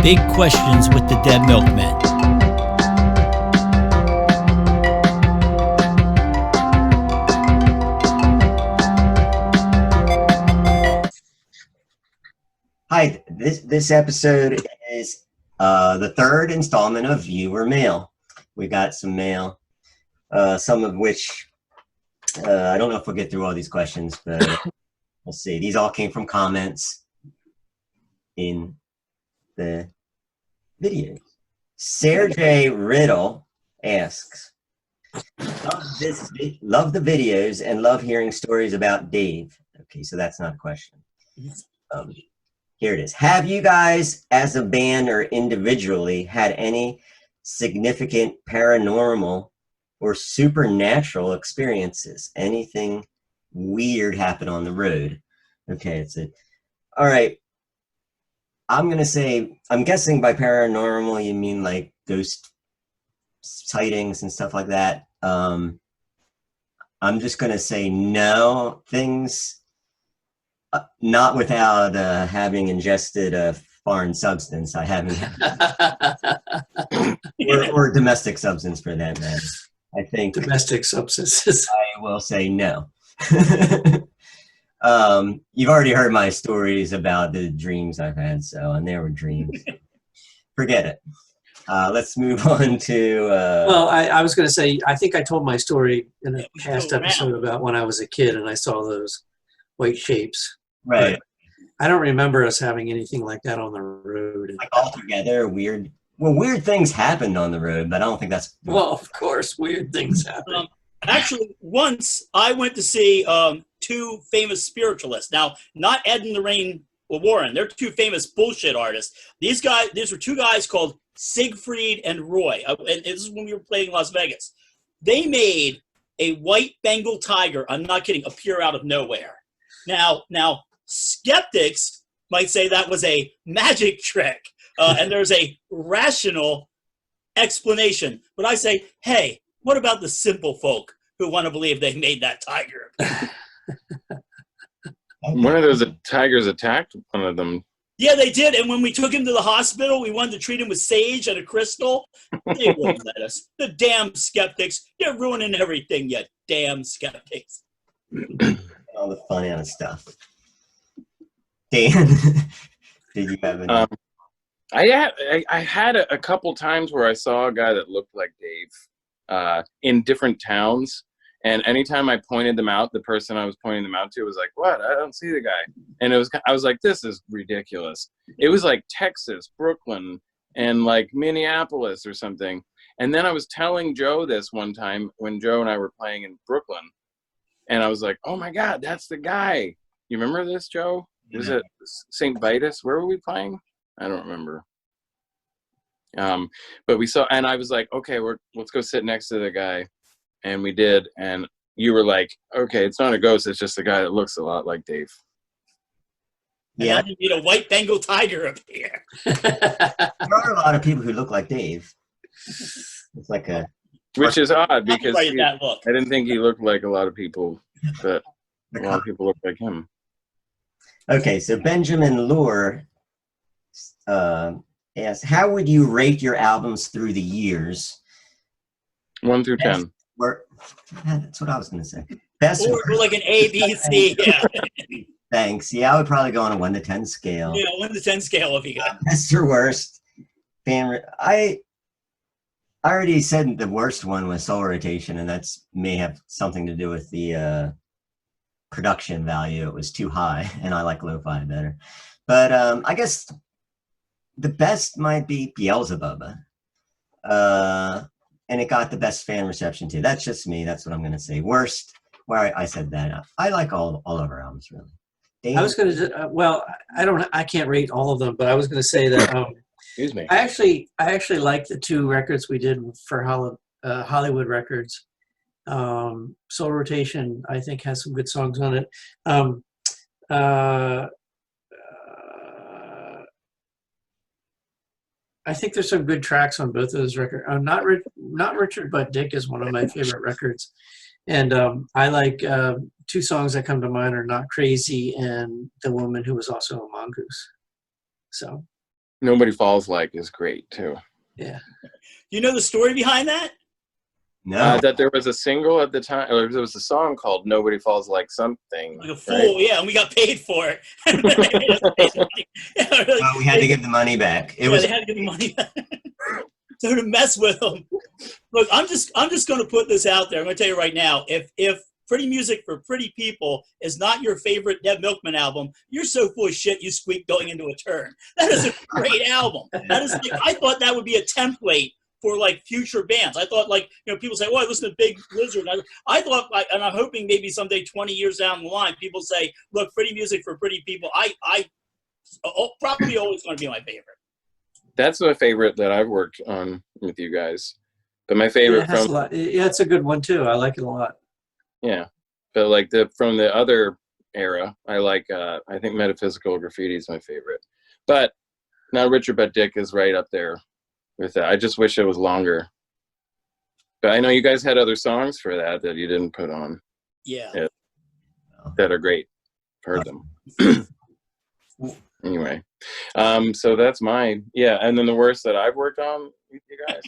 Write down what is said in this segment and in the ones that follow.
Big Questions with the Dead Milkmen. Hi, this episode is the third installment of Viewer Mail. We got some mail, some of which I don't know if we'll get through all these questions, but we'll see. These all came from comments in the video. Sergey Riddle asks, love the videos and love hearing stories about Dave. Okay, so that's not a question. Here it is. Have you guys, as a band or individually, had any significant paranormal or supernatural experiences? Anything weird happen on the road? Okay, it's it. All right. I'm going to say, I'm guessing by paranormal, you mean like ghost sightings and stuff like that. I'm just going to say no. Things not without having ingested a foreign substance. I haven't, or domestic substance for that matter. I think domestic substances. I will say no. You've already heard my stories about the dreams I've had, and they were dreams. Forget it. Let's move on to. Well, I was going to say, I think I told my story in a past episode about when I was a kid and I saw those white shapes. Right. I don't remember us having anything like that on the road. Like altogether, weird. Well, weird things happened on the road, but I don't think that's. Well, of course, weird things happen. Actually, once I went to see two famous spiritualists. Now, not Ed and Lorraine Warren. They're two famous bullshit artists. These were two guys called Siegfried and Roy. And this is when we were playing in Las Vegas. They made a white Bengal tiger, I'm not kidding, appear out of nowhere. Now, skeptics might say that was a magic trick, and there's a rational explanation. But I say, hey, what about the simple folk who want to believe they made that tiger? One of those tigers attacked one of them. Yeah, they did. And when we took him to the hospital, we wanted to treat him with sage and a crystal. They wouldn't let us. The damn skeptics. You're ruining everything, you damn skeptics. All the fun out of stuff. Dan, did you have any? I had a couple times where I saw a guy that looked like Dave in different towns, and anytime I pointed them out, the person I was pointing them out to was like, "What? I don't see the guy." And I was like, "This is ridiculous." It was like Texas, Brooklyn, and like Minneapolis or something. And then I was telling Joe this one time when Joe and I were playing in Brooklyn, and I was like, "Oh my God, that's the guy!" You remember this, Joe? Was it St. Vitus? Where were we playing? I don't remember. But we saw, and I was like, okay, let's go sit next to the guy. And we did. And you were like, okay, it's not a ghost. It's just a guy that looks a lot like Dave. Yeah. And you need a white Bengal tiger up here. There are a lot of people who look like Dave. It's like a. Which is odd because I look. didn't think he looked like a lot of people, but a lot of people look like him. Okay, so Benjamin Lure asks, how would you rate your albums through the years? 1 through 10. That's what I was going to say. Best or like an A, B, C. Yeah. Thanks. Yeah, I would probably go on a 1 to 10 scale. Yeah, 1 to 10 scale if you got. Best or worst? I already said the worst one was Soul Rotation, and that's may have something to do with the production value. It was too high, and I like lo-fi better. But I guess the best might be Beelzebub. And it got the best fan reception too. That's just me. That's what I'm going to say. Worst, where I said that. I like all of our albums, really. Dan? I was going to, well, I can't rate all of them, but I was going to say that Excuse me. I actually like the 2 records we did for Hollywood Records. Soul Rotation, I think, has some good songs on it. I think there's some good tracks on both of those records. Not Richard But Dick is one of my favorite records. And I like 2 songs that come to mind are Not Crazy and The Woman Who Was Also a Mongoose. So Nobody Falls Like is great too. Yeah. You know the story behind that? No. That there was a single at the time, or there was a song called "Nobody Falls Like Something." Like a fool, right? yeah, and we got paid for it. Oh, we had to give the money back. It yeah, was they had to give the money back. So to mess with them. Look, I'm just going to put this out there. I'm going to tell you right now. If Pretty Music for Pretty People is not your favorite Dead Milkmen album, you're so full of shit you squeak going into a turn. That is a great album. That is like, I thought that would be a template for like future bands. I thought like, you know, people say, well, I listen to Big Lizard. I thought, like, and I'm hoping maybe someday 20 years down the line, people say, look, Pretty Music for Pretty People, probably always going to be my favorite. That's my favorite that I've worked on with you guys. But my favorite it's a good one too. I like it a lot. Yeah, but like from the other era, I like. I think Metaphysical Graffiti is my favorite. But now Richard But Dick is right up there with that. I just wish it was longer. But I know you guys had other songs for that you didn't put on. Yeah. That are great. Heard them. Anyway, so that's mine. Yeah, and then the worst that I've worked on with you guys.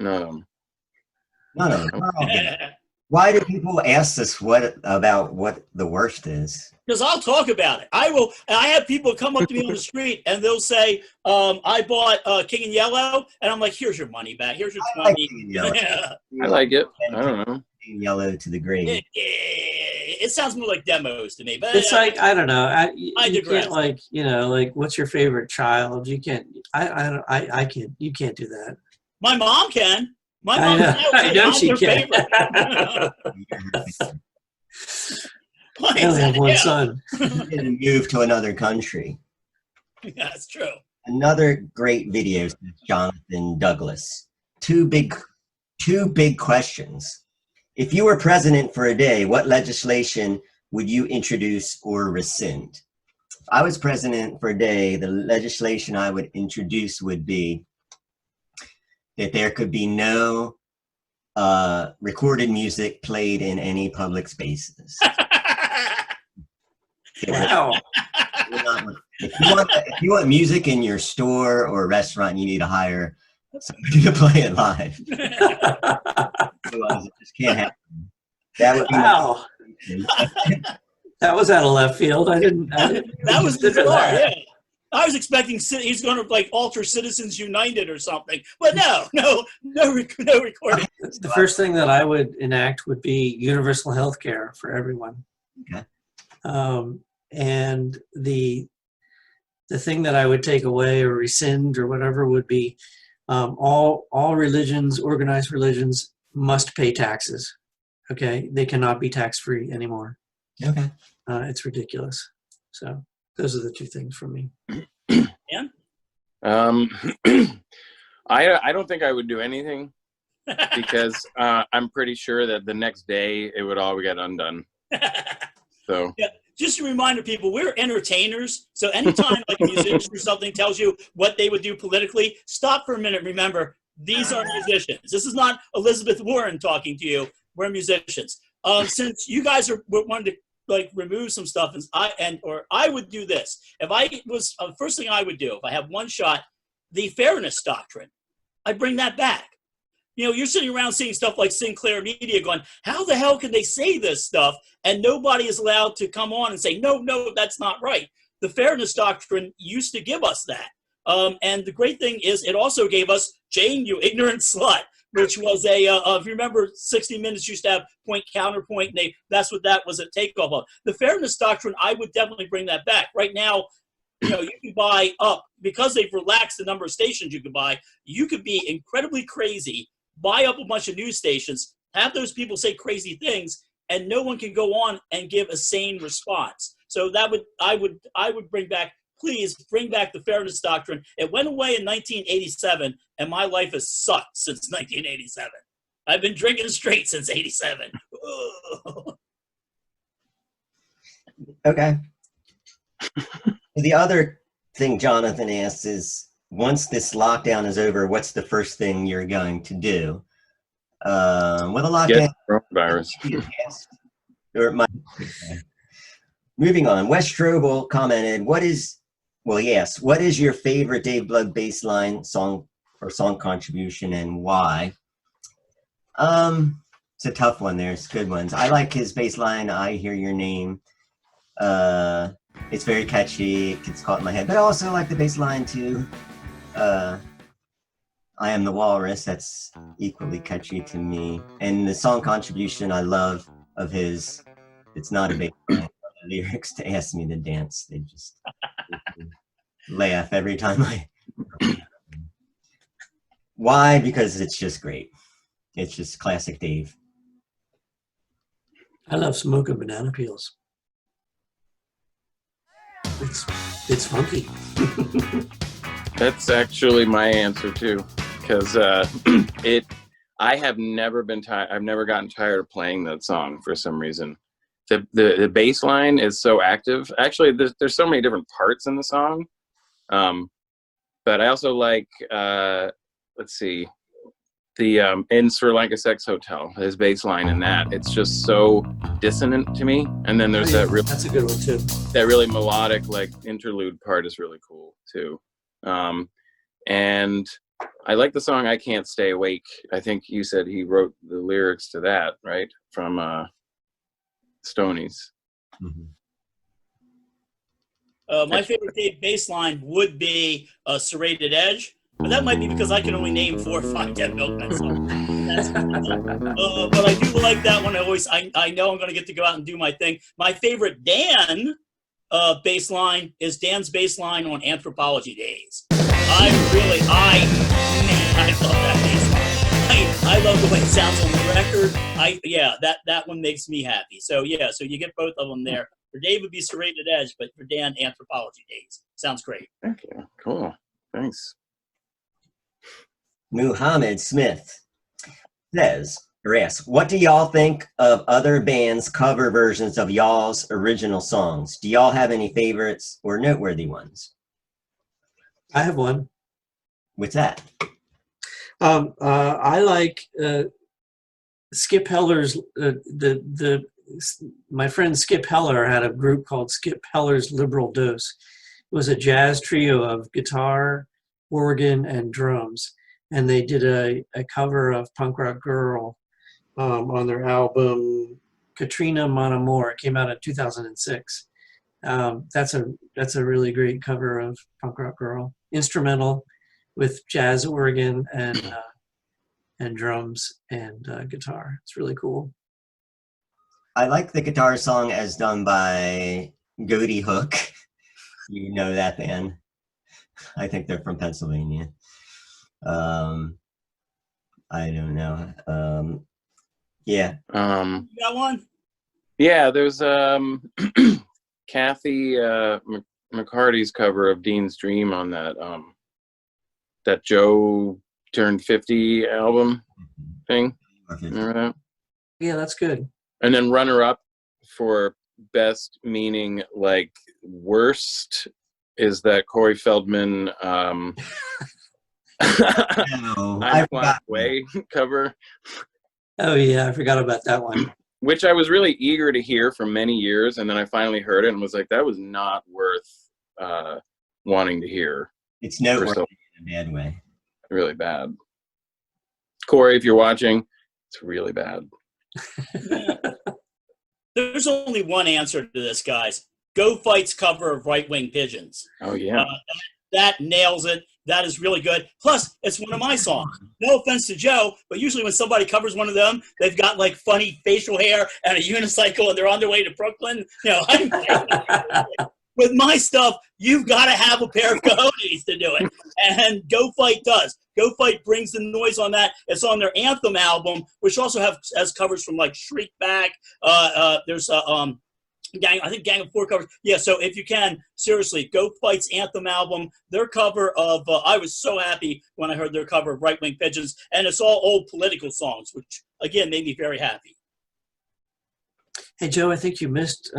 None of them. Why do people ask us about what the worst is? Because I'll talk about it. I will. And I have people come up to me on the street and they'll say, I bought King in Yellow. And I'm like, here's your money back. Here's your 20. I like King in Yellow. I like it. I don't know. King in Yellow to the grave. It sounds more like demos to me. But It's like, I don't know. You digress. can't, like, you know, like, what's your favorite child? You can't, I can't, you can't do that. My mom can. My mom I know she can. I I only have one son. didn't move to another country. Yeah, that's true. Another great video, says Jonathan Douglas. Two big questions. If you were president for a day, what legislation would you introduce or rescind? If I was president for a day, the legislation I would introduce would be that there could be no recorded music played in any public spaces. Wow. If you want music in your store or restaurant, you need to hire somebody to play it live. Otherwise, it just can't happen. That would be Wow. That was out of left field. I didn't That was consider bizarre, that. yeah. I was expecting he's going to like alter Citizens United or something, but no recording. The first thing that I would enact would be universal health care for everyone. Okay. And the thing that I would take away or rescind or whatever would be all religions, organized religions, must pay taxes. Okay, they cannot be tax-free anymore. Okay. It's ridiculous. So those are the two things for me. Yeah. I don't think I would do anything because I'm pretty sure that the next day it would all get undone. So yeah. Just a reminder, people, we're entertainers. So anytime like a musician or something tells you what they would do politically, stop for a minute. Remember, these are musicians. This is not Elizabeth Warren talking to you. We're musicians. Since you guys are wanting to like remove some stuff, I would do this. If I was first thing I would do if I have one shot, the fairness doctrine. I bring that back. You know, you're sitting around seeing stuff like Sinclair Media going, how the hell can they say this stuff? And nobody is allowed to come on and say, no, that's not right. The fairness doctrine used to give us that. And the great thing is it also gave us Jane, you ignorant slut, which was if you remember 60 Minutes used to have point, counterpoint, and that's what that was a takeoff of. The fairness doctrine, I would definitely bring that back. Right now, you know, you can buy up, because they've relaxed the number of stations you could buy, you could be incredibly crazy, buy up a bunch of news stations, have those people say crazy things, and no one can go on and give a sane response. So I would bring back, please bring back the fairness doctrine. It went away in 1987, and my life has sucked since 1987. I've been drinking straight since 87. Okay. The other thing Jonathan asks is, once this lockdown is over, what's the first thing you're going to do? With a lockdown, get coronavirus. or it might, Moving on, Wes Strobel commented, what is your favorite Dave Blood bass line song or song contribution and why? It's a tough one. There's good ones. I like his bass line, I Hear Your Name. It's very catchy. It gets caught in my head. But I also like the bass line too. I Am the Walrus. That's equally catchy to me. And the song contribution I love of his, it's not a bass line. The lyrics to Ask Me to Dance. They just laugh every time I. Why? Because it's just great. It's just classic Dave. I love Smoking Banana Peels. It's funky. That's actually my answer too, because I've never gotten tired of playing that song for some reason. The bass line is so active. Actually, there's so many different parts in the song, but I also like the in Sri Lanka Sex Hotel, his bass line in that. It's just so dissonant to me. And then there's that's a good one too. That really melodic like interlude part is really cool too. And I like the song I Can't Stay Awake. I think you said he wrote the lyrics to that, right? From Stonies. Mm-hmm. My favorite Dave bass line would be Serrated Edge. But that might be because I can only name 4 or 5 Dead Milkmen songs. But I do like that one. I know I'm going to get to go out and do my thing. My favorite Dan bass line is Dan's bass line on Anthropology Days. I love that bass line. I love the way it sounds on the record. That one makes me happy. So so you get both of them there. For Dave would be Serrated Edge, but for Dan, Anthropology Days. Sounds great. Okay, cool. Thanks. Muhammad Smith asks, what do y'all think of other bands' cover versions of y'all's original songs? Do y'all have any favorites or noteworthy ones? I have one. What's that? I like Skip Heller's. My friend Skip Heller had a group called Skip Heller's Liberal Dose. It was a jazz trio of guitar, organ, and drums. And they did a cover of Punk Rock Girl on their album Katrina Mon Amour. It came out in 2006. That's a really great cover of Punk Rock Girl, instrumental with jazz organ and drums and guitar. It's really cool. I like the guitar song as done by Ghoti Hook. You know that band. I think they're from Pennsylvania. I don't know. Yeah. You got one? Yeah, there's Kathy McCarty's cover of Dean's Dream on that Joe Turned 50 album thing. Remember that? Yeah, that's good. And then runner-up for best, meaning like worst, is that Corey Feldman I'm Flat Way cover. Oh yeah, I forgot about that one. Which I was really eager to hear for many years, and then I finally heard it and was like, that was not worth wanting to hear. It's noteworthy in a bad way. Really bad. Corey, if you're watching, it's really bad. There's only one answer to this, guys. Go Fight's cover of Right Wing Pigeons. Oh, yeah. That nails it. That is really good. Plus, it's one of my songs. No offense to Joe, but usually when somebody covers one of them, they've got like funny facial hair and a unicycle and they're on their way to Brooklyn. You know, with my stuff, you've got to have a pair of cojones to do it. And Go Fight does. Go Fight brings the noise on that. It's on their Anthem album, which also has covers from like Shriek Back. There's Gang of Four covers. Yeah, so if you can, seriously, Go Fight's Anthem album, their cover of, I was so happy when I heard their cover of Right Wing Pigeons, and it's all old political songs, which, again, made me very happy. Hey, Joe, I think you missed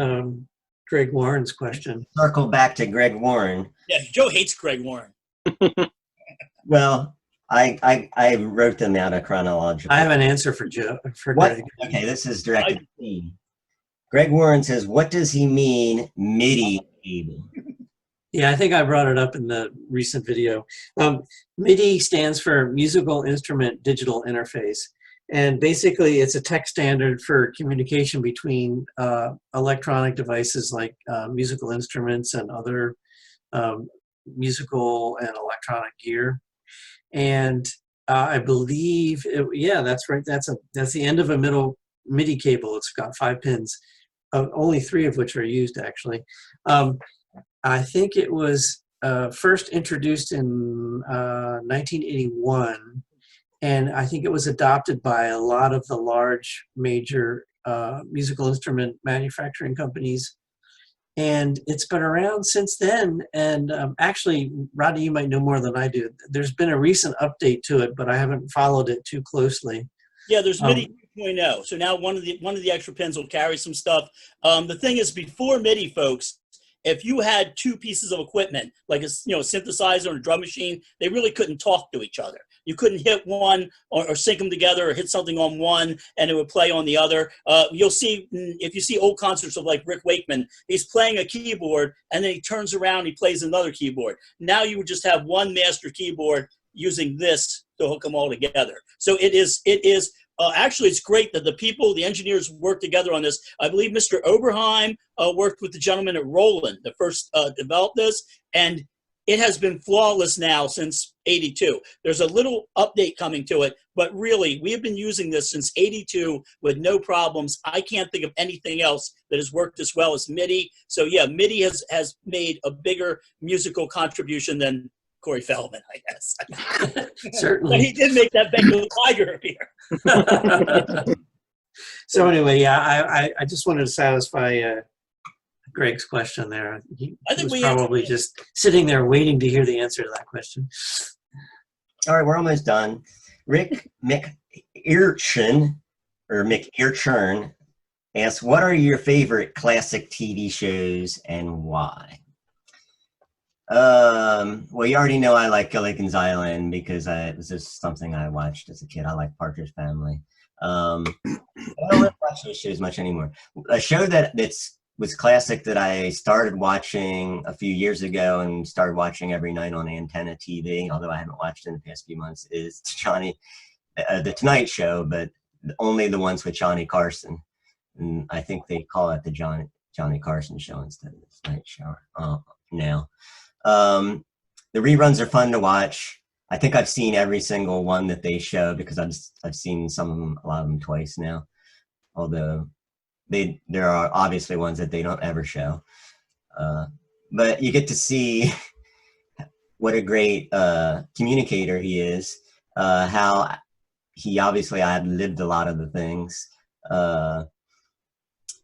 Greg Warren's question. Circle back to Greg Warren. Yeah, Joe hates Greg Warren. Well, I wrote them out of chronological. I have an answer for Joe, for Greg. Okay, this is directed to me. Greg Warren says, what does he mean, MIDI cable? Yeah, I think I brought it up in the recent video. MIDI stands for Musical Instrument Digital Interface. And basically, it's a tech standard for communication between electronic devices like musical instruments and other musical and electronic gear. And I believe, yeah, that's right. That's the end of a middle MIDI cable. It's got 5 pins, only 3 of which are used, actually. I think it was first introduced in 1981, and I think it was adopted by a lot of the large major musical instrument manufacturing companies. And it's been around since then. And actually, Rodney, you might know more than I do. There's been a recent update to it, but I haven't followed it too closely. Yeah, there's MIDI 2.0. So now one of the extra pins will carry some stuff. The thing is, before MIDI, folks, if you had 2 pieces of equipment, like a synthesizer and a drum machine, they really couldn't talk to each other. You couldn't hit one or sync them together or hit something on one and it would play on the other. You'll see, if you see old concerts of like Rick Wakeman, he's playing a keyboard and then he turns around and he plays another keyboard. Now you would just have one master keyboard using this to hook them all together. So it is actually, it's great that the engineers work together on this. I believe Mr. Oberheim worked with the gentleman at Roland that first developed this, and it has been flawless now since 82. There's a little update coming to it, but really, we have been using this since 82 with no problems. I can't think of anything else that has worked as well as MIDI. So yeah, MIDI has made a bigger musical contribution than Corey Feldman, I guess. Certainly. But he did make that Bengal tiger appear. So anyway, yeah, I just wanted to satisfy Greg's question there. I think was probably just sitting there waiting to hear the answer to that question. All right, we're almost done. Rick McEarchern asks, what are your favorite classic TV shows and why? Well, you already know I like Gilligan's Island because it was just something I watched as a kid. I like Partridge Family. I don't really watch those shows much anymore. A show that was classic that I started watching a few years ago and started watching every night on Antenna TV, although I haven't watched it in the past few months, is The Tonight Show, but only the ones with Johnny Carson. And I think they call it the Johnny Carson Show instead of The Tonight Show now. The reruns are fun to watch. I think I've seen every single one that they show because I've seen a lot of them twice now. Although there are obviously ones that they don't ever show. But you get to see what a great communicator he is. How he obviously had lived a lot of the things.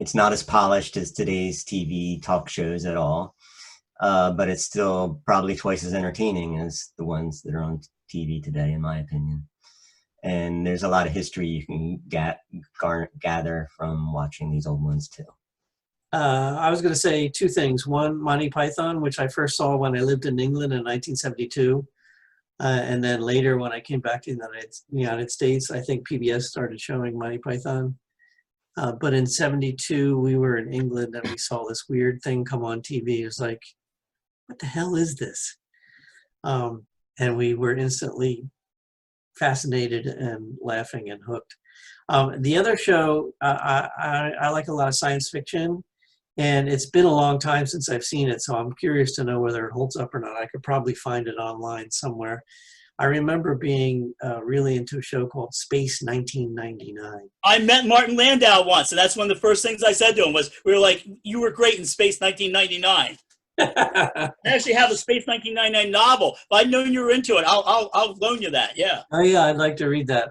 It's not as polished as today's TV talk shows at all. But it's still probably twice as entertaining as the ones that are on TV today, in my opinion. And there's a lot of history you can gather from watching these old ones too. I was going to say 2 things. One, Monty Python, which I first saw when I lived in England in 1972. And then later when I came back to the United States, I think PBS started showing Monty Python. But in 72, we were in England and we saw this weird thing come on TV. It was like, what the hell is this? And we were instantly fascinated and laughing and hooked. The other show, I like a lot of science fiction, and it's been a long time since I've seen it, so I'm curious to know whether it holds up or not. I could probably find it online somewhere. I remember being really into a show called Space 1999. I met Martin Landau once, and that's one of the first things I said to him was, we were like, you were great in Space 1999. I actually have a Space 1999 novel. If I'd known you were into it, I'll loan you that. Yeah. Oh yeah, I'd like to read that.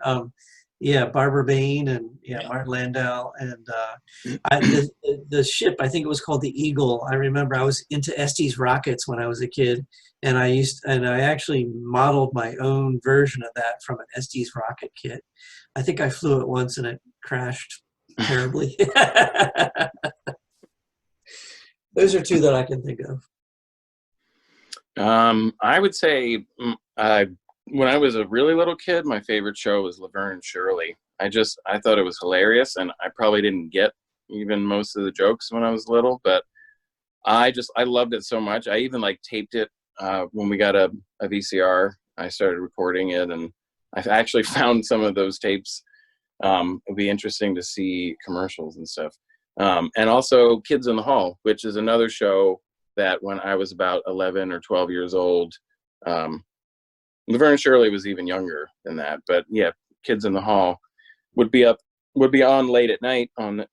Yeah, Barbara Bain and Martin Landau and the ship. I think it was called the Eagle. I remember I was into Estes rockets when I was a kid, and I actually modeled my own version of that from an Estes rocket kit. I think I flew it once and it crashed terribly. Those are 2 that I can think of. I would say when I was a really little kid, my favorite show was Laverne and Shirley. I thought it was hilarious, and I probably didn't get even most of the jokes when I was little, but I loved it so much. I even like taped it when we got a VCR. I started recording it, and I actually found some of those tapes. It'd be interesting to see commercials and stuff. And also Kids in the Hall, which is another show that when I was about 11 or 12 years old, Laverne and Shirley was even younger than that. But yeah, Kids in the Hall would be on late at night on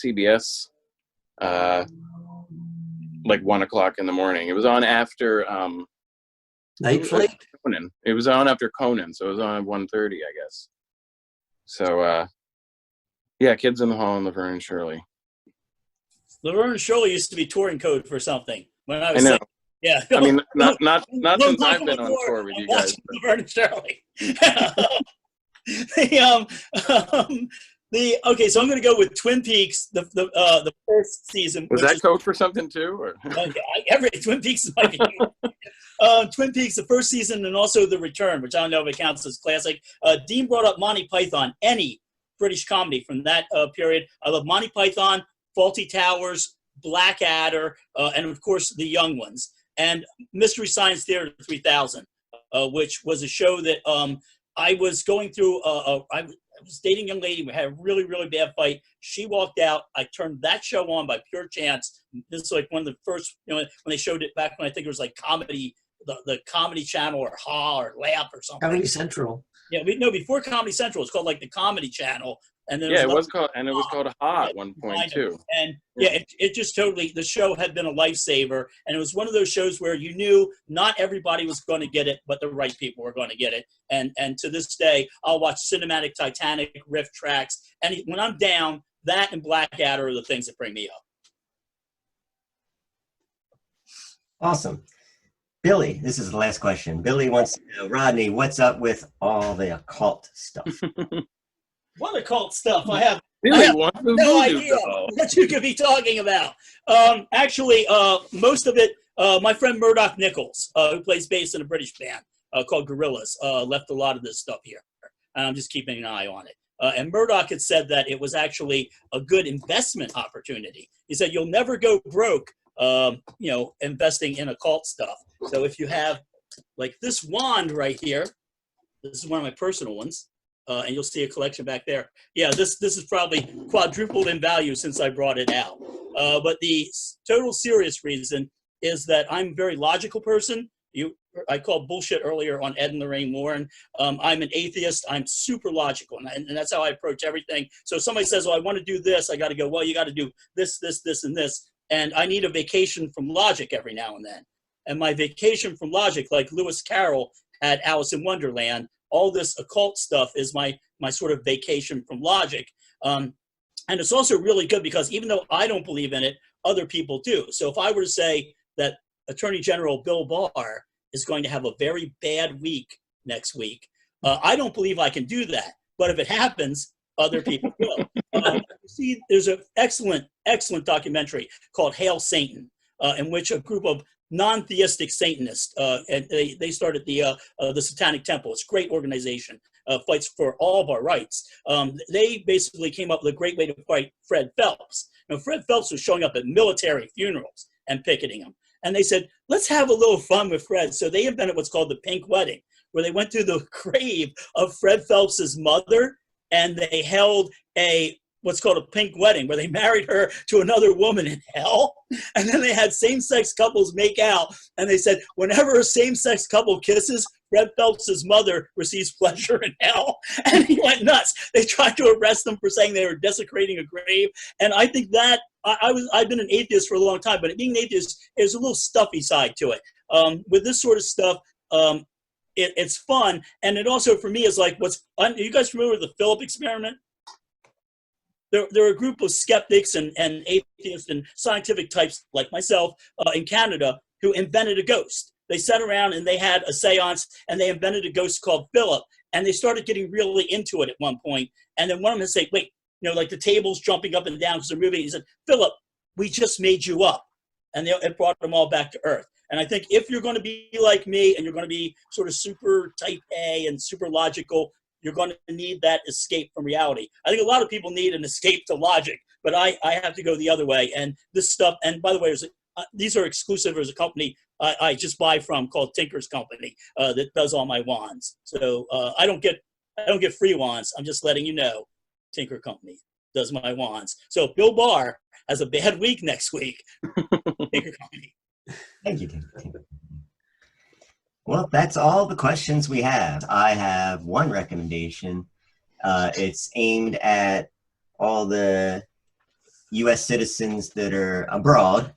CBS, like 1 o'clock in the morning. It was on after Night Flight? Conan. It was on after Conan, so it was on at 1:30, I guess. So yeah, Kids in the Hall and Laverne and Shirley. Laverne and Shirley used to be touring code for something when I I was know. saying, yeah. I mean, not No, since knock I've been on tour with you guys. watching Laverne and Shirley. Okay, so I'm going to go with Twin Peaks, the first season. Was that code for something too? Or? Every Twin Peaks is my favorite. Twin Peaks, the first season, and also The Return, which I don't know if it counts as classic. Dean brought up Monty Python, any British comedy from that period. I love Monty Python, Fawlty Towers, Blackadder, and of course the young ones. And Mystery Science Theater 3000, which was a show that I was going through. I was dating a young lady. We had a really, really bad fight. She walked out. I turned that show on by pure chance. This is like one of the first, when they showed it back when I think it was like comedy, the Comedy Channel or Ha or Laugh or something. Comedy Central. Yeah, before Comedy Central, it's called like the Comedy Channel. And then it was called Ha at one point too. And yeah, it just totally, the show had been a lifesaver. And it was one of those shows where you knew not everybody was going to get it, but the right people were going to get it. And to this day, I'll watch Cinematic Titanic, riff tracks. And when I'm down, that and Blackadder are the things that bring me up. Awesome. Billy, this is the last question. Billy wants to know, Rodney, what's up with all the occult stuff? What occult stuff? I have no idea what you could be talking about. Actually, most of it, my friend Murdoch Nichols, who plays bass in a British band called Gorillaz, left a lot of this stuff here. And I'm just keeping an eye on it. And Murdoch had said that it was actually a good investment opportunity. He said, you'll never go broke, investing in occult stuff. So if you have like this wand right here, this is one of my personal ones. And you'll see a collection back there. Yeah, this is probably quadrupled in value since I brought it out. But the total serious reason is that I'm a very logical person. I called bullshit earlier on Ed and Lorraine Warren. I'm an atheist. I'm super logical, and that's how I approach everything. So if somebody says, "Oh, I want to do this," I got to go, "Well, you got to do this, this, this, and this." And I need a vacation from logic every now and then. And my vacation from logic, like Lewis Carroll had Alice in Wonderland, all this occult stuff is my sort of vacation from logic. And it's also really good because even though I don't believe in it, other people do. So if I were to say that Attorney General Bill Barr is going to have a very bad week next week, I don't believe I can do that. But if it happens, other people will. See, there's an excellent documentary called Hail Satan, in which a group of non-theistic Satanists, and they started the Satanic Temple. It's a great organization, fights for all of our rights. They basically came up with a great way to fight Fred Phelps. Now, Fred Phelps was showing up at military funerals and picketing them. And they said, let's have a little fun with Fred. So they invented what's called the Pink Wedding, where they went to the grave of Fred Phelps's mother, and they held what's called a pink wedding, where they married her to another woman in hell. And then they had same-sex couples make out. And they said, whenever a same-sex couple kisses, Fred Phelps's mother receives pleasure in hell. And he went nuts. They tried to arrest them for saying they were desecrating a grave. And I think that I've been an atheist for a long time, but being an atheist is a little stuffy side to it. With this sort of stuff, it's fun. And it also, for me, is like, are you guys familiar with the Philip experiment? There are a group of skeptics and atheists and scientific types like myself in Canada who invented a ghost. They sat around and they had a seance and they invented a ghost called Philip. And they started getting really into it at one point. And then one of them said, wait, like the table's jumping up and down because they're moving. He said, Philip, we just made you up. And it brought them all back to earth. And I think if you're going to be like me and you're going to be sort of super type A and super logical, you're going to need that escape from reality. I think a lot of people need an escape to logic, but I have to go the other way. And this stuff, and by the way, these are exclusive. There's a company I just buy from called Tinker's Company that does all my wands. So I don't get free wands. I'm just letting you know, Tinker Company does my wands. So if Bill Barr has a bad week next week, Tinker Company. Thank you, Tinker. Well, that's all the questions we have. I have one recommendation. It's aimed at all the U.S. citizens that are abroad,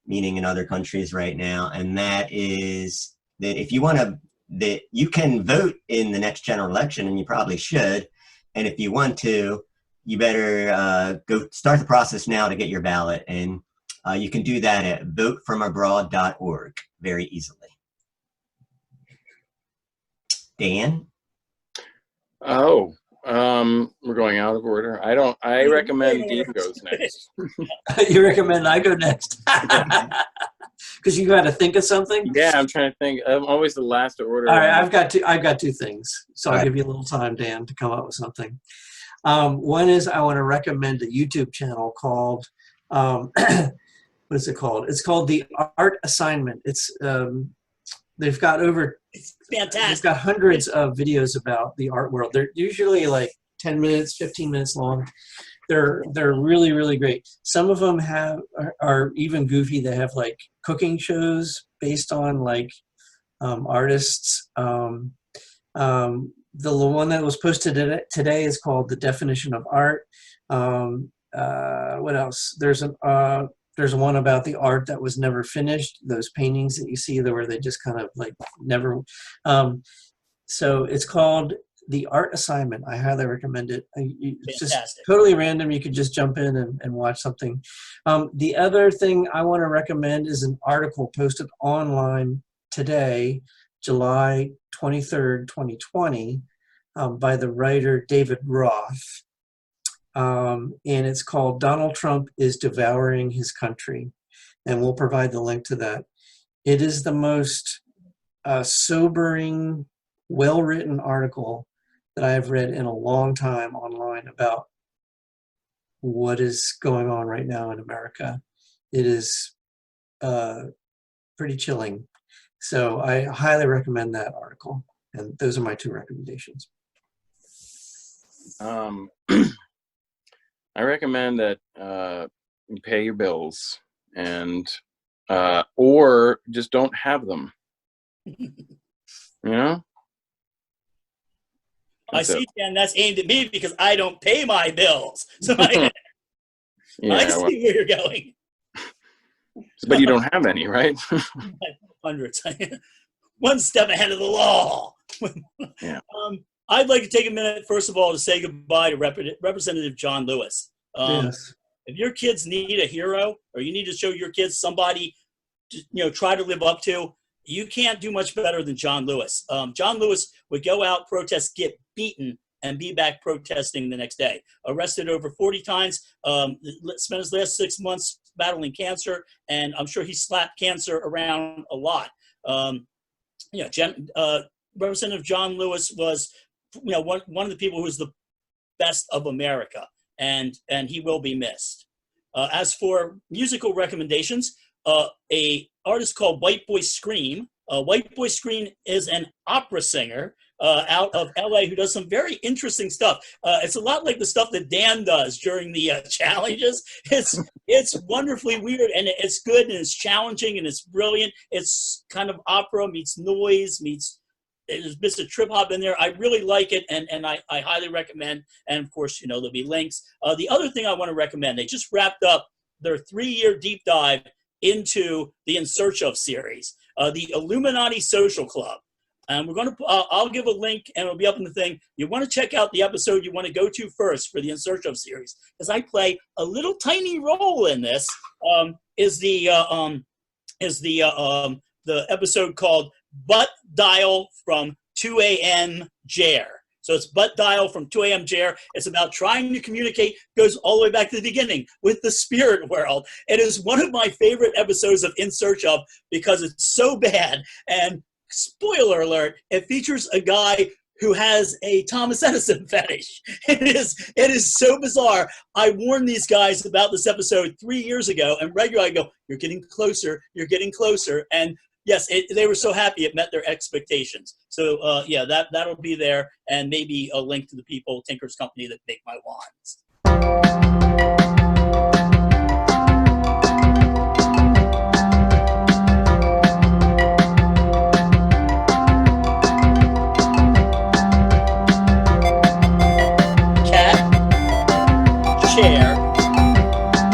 meaning in other countries right now, and that is that if you want to, that you can vote in the next general election, and you probably should, and if you want to, you better go start the process now to get your ballot, and you can do that at votefromabroad.org very easily. Dan? Oh, we're going out of order. I recommend Dean goes next. You recommend I go next? Because you got to think of something? Yeah, I'm trying to think. I'm always the last to order. All right, I've got two things. So I'll All right. give you a little time, Dan, to come up with something. One is I want to recommend a YouTube channel called, what is it called? It's called The Art Assignment. It's they've got It's fantastic. They've got hundreds of videos about the art world. They're usually like 10 minutes, 15 minutes long. They're really, really great. Some of them are even goofy. They have like cooking shows based on like artists. The one that was posted today is called The Definition of Art. What else? There's one about the art that was never finished. Those paintings that you see there where they just kind of like never. So it's called The Art Assignment. I highly recommend it. It's just totally random. You could just jump in and watch something. The other thing I want to recommend is an article posted online today, July 23rd, 2020, by the writer David Roth. And it's called Donald Trump is Devouring His Country. And we'll provide the link to that. It is the most sobering, well-written article that I have read in a long time online about what is going on right now in America. It is pretty chilling. So I highly recommend that article. And those are my two recommendations. I recommend that you pay your bills and or just don't have them. You know? I see, Dan, that's aimed at me because I don't pay my bills. So I see where you're going. But you don't have any, right? Hundreds. One step ahead of the law. Yeah. I'd like to take a minute, first of all, to say goodbye to Representative John Lewis. Yes. If your kids need a hero, or you need to show your kids somebody to, try to live up to, you can't do much better than John Lewis. John Lewis would go out, protest, get beaten, and be back protesting the next day. Arrested over 40 times, spent his last 6 months battling cancer, and I'm sure he slapped cancer around a lot. Representative John Lewis was one of the people who was the best of America, and he will be missed. As for musical recommendations, a artist called White Boy Scream. White Boy Scream is an opera singer out of LA who does some very interesting stuff. It's a lot like the stuff that Dan does during the challenges. It's wonderfully weird, and it's good, and it's challenging, and it's brilliant. It's kind of opera meets noise meets. There's bits of trip hop in there. I really like it, and I highly recommend. And of course, there'll be links. The other thing I want to recommend, they just wrapped up their 3-year deep dive into the In Search Of series, the Illuminati Social Club. And we're going to, I'll give a link, and it'll be up in the thing. You want to check out the episode you want to go to first for the In Search Of series, because I play a little tiny role in this. Is the episode called Butt Dial from 2 a.m. Jer. So it's Butt Dial from 2 a.m. Jer. It's about trying to communicate, goes all the way back to the beginning with the spirit world. It is one of my favorite episodes of In Search Of because it's so bad. And spoiler alert, it features a guy who has a Thomas Edison fetish. It is so bizarre. I warned these guys about this episode 3 years ago, and regularly I go, "You're getting closer. You're getting closer." And yes, they were so happy it met their expectations. So yeah, that'll be there, and maybe a link to the people, Tinker's Company, that make my wands. Chair,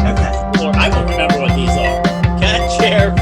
Okay. floor. I won't remember what these are. Cat, chair,